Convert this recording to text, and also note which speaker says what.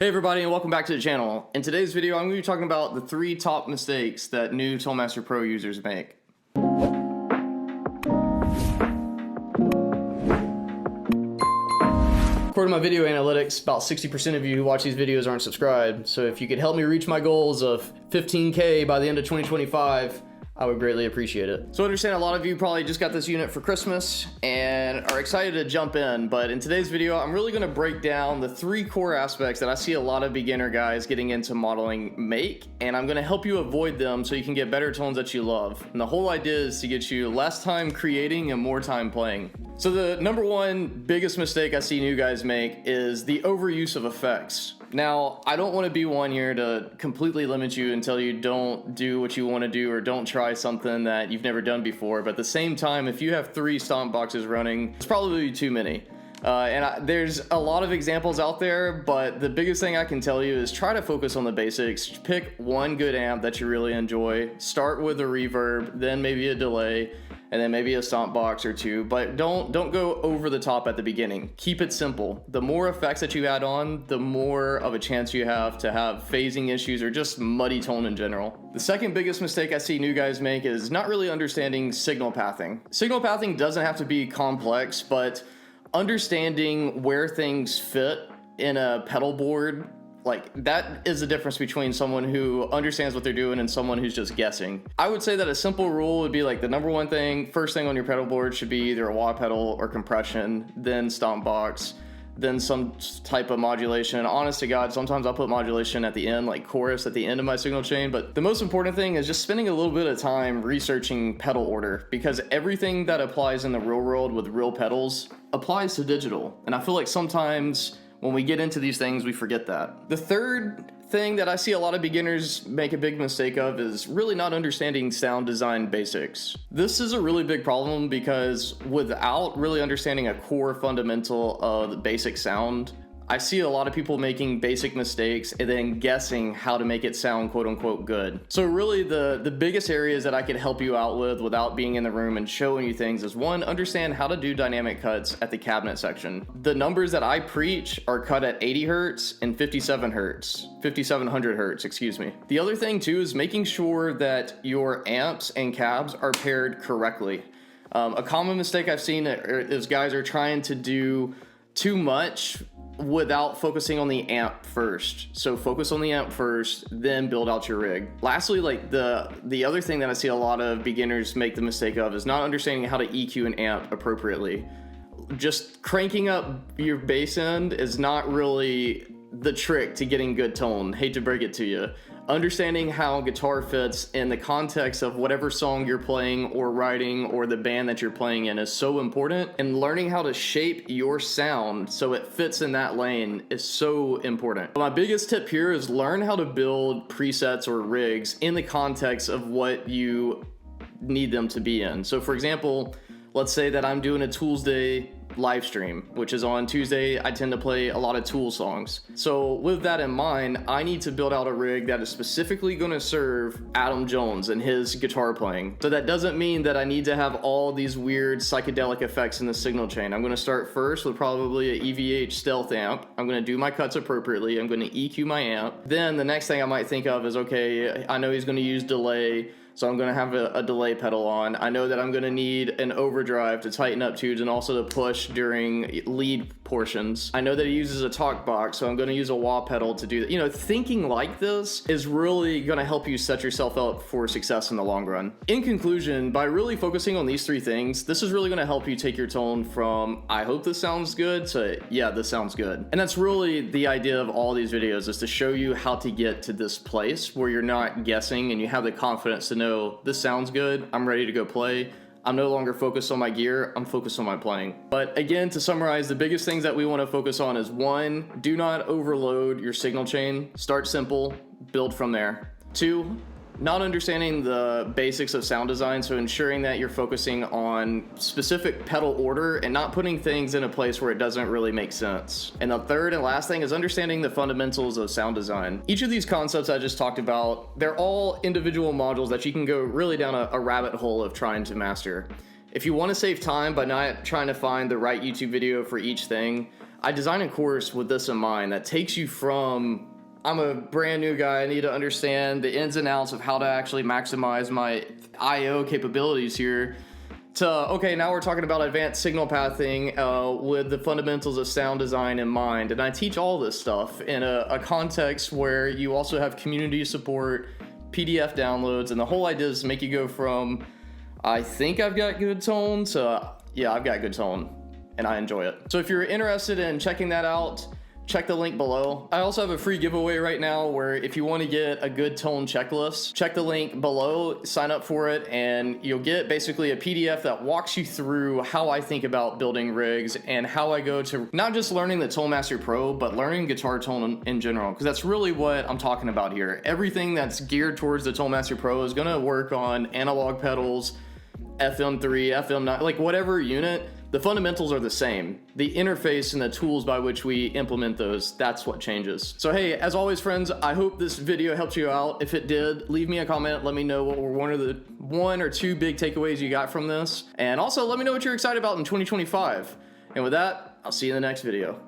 Speaker 1: Hey everybody, and welcome back to the channel. In today's video, I'm going to be talking about the 3 top mistakes that new Toolmaster Pro users make. According to my video analytics, about 60% of you who watch these videos aren't subscribed, so if you could help me reach my goals of 15K by the end of 2025, I would greatly appreciate it. So I understand a lot of you probably just got this unit for Christmas and are excited to jump in, but in today's video, I'm really gonna break down the 3 core aspects that I see a lot of beginner guys getting into modeling make, and I'm gonna help you avoid them so you can get better tones that you love. And the whole idea is to get you less time creating and more time playing. So the number one biggest mistake I see new guys make is the overuse of effects. Now, I don't want to be one here to completely limit you until you don't do what you want to do or don't try something that you've never done before, but at the same time, if you have 3 stomp boxes running, it's probably too many. There's a lot of examples out there, but the biggest thing I can tell you is try to focus on the basics. Pick one good amp that you really enjoy, start with a reverb, then maybe a delay, and then maybe a stomp box or 2, but don't go over the top at the beginning. Keep it simple. The more effects that you add on, the more of a chance you have to have phasing issues or just muddy tone in general. The second biggest mistake I see new guys make is not really understanding signal pathing. Signal pathing doesn't have to be complex, but understanding where things fit in a pedal board, like that is the difference between someone who understands what they're doing and someone who's just guessing. I would say that a simple rule would be like the number one thing, first thing on your pedal board should be either a wah pedal or compression, then stomp box, then some type of modulation. And honest to God, sometimes I'll put modulation at the end, like chorus at the end of my signal chain. But the most important thing is just spending a little bit of time researching pedal order, because everything that applies in the real world with real pedals applies to digital. And I feel like sometimes when we get into these things, we forget that. The third thing that I see a lot of beginners make a big mistake of is really not understanding sound design basics. This is a really big problem because without really understanding a core fundamental of the basic sound, I see a lot of people making basic mistakes and then guessing how to make it sound quote unquote good. So really the biggest areas that I could help you out with without being in the room and showing you things is, one, understand how to do dynamic cuts at the cabinet section. The numbers that I preach are cut at 80 hertz and 5700 hertz, excuse me. The other thing too is making sure that your amps and cabs are paired correctly. A common mistake I've seen is guys are trying to do too much without focusing on the amp first. So focus on the amp first, then build out your rig. Lastly, like the other thing that I see a lot of beginners make the mistake of is not understanding how to EQ an amp appropriately. Just cranking up your bass end is not really the trick to getting good tone. Hate to break it to you. Understanding how guitar fits in the context of whatever song you're playing or writing or the band that you're playing in is so important, and learning how to shape your sound so it fits in that lane is so important. My biggest tip here is learn how to build presets or rigs in the context of what you need them to be in. So for example, let's say that I'm doing a Tools Day live stream, which is on Tuesday. I tend to play a lot of Tool songs. So with that in mind, I need to build out a rig that is specifically going to serve Adam Jones and his guitar playing. So that doesn't mean that I need to have all these weird psychedelic effects in the signal chain. I'm going to start first with probably a EVH stealth amp. I'm going to do my cuts appropriately. I'm going to EQ my amp. Then the next thing I might think of is, okay, I know he's going to use delay, so I'm going to have a delay pedal on. I know that I'm going to need an overdrive to tighten up tunes and also to push during lead portions. I know that he uses a talk box, so I'm going to use a wah pedal to do that. You know, thinking like this is really going to help you set yourself up for success in the long run. In conclusion, by really focusing on these 3 things, this is really going to help you take your tone from I hope this sounds good to yeah, this sounds good. And that's really the idea of all these videos, is to show you how to get to this place where you're not guessing and you have the confidence to know this sounds good, I'm ready to go play. I'm no longer focused on my gear, I'm focused on my playing. But again, to summarize, the biggest things that we want to focus on is, 1, do not overload your signal chain. Start simple, build from there. 2, not understanding the basics of sound design, so ensuring that you're focusing on specific pedal order and not putting things in a place where it doesn't really make sense. And the third and last thing is understanding the fundamentals of sound design. Each of these concepts I just talked about, they're all individual modules that you can go really down a rabbit hole of trying to master. If you want to save time by not trying to find the right YouTube video for each thing, I designed a course with this in mind that takes you from, I'm a brand new guy, I need to understand the ins and outs of how to actually maximize my I/O capabilities here, to, okay, now we're talking about advanced signal pathing with the fundamentals of sound design in mind. And I teach all this stuff in a context where you also have community support, PDF downloads, and the whole idea is to make you go from, I think I've got good tone, to, yeah, I've got good tone, and I enjoy it. So if you're interested in checking that out, check the link below. I also have a free giveaway right now where if you want to get a good tone checklist, check the link below, sign up for it, and you'll get basically a PDF that walks you through how I think about building rigs and how I go to not just learning the Tonemaster Pro, but learning guitar tone in general, because that's really what I'm talking about here. Everything that's geared towards the Tonemaster Pro is going to work on analog pedals, FM3, FM9, like whatever unit. The fundamentals are the same. The interface and the tools by which we implement those, that's what changes. So hey, as always friends, I hope this video helped you out. If it did, leave me a comment, let me know what were one or two big takeaways you got from this. And also let me know what you're excited about in 2025. And with that, I'll see you in the next video.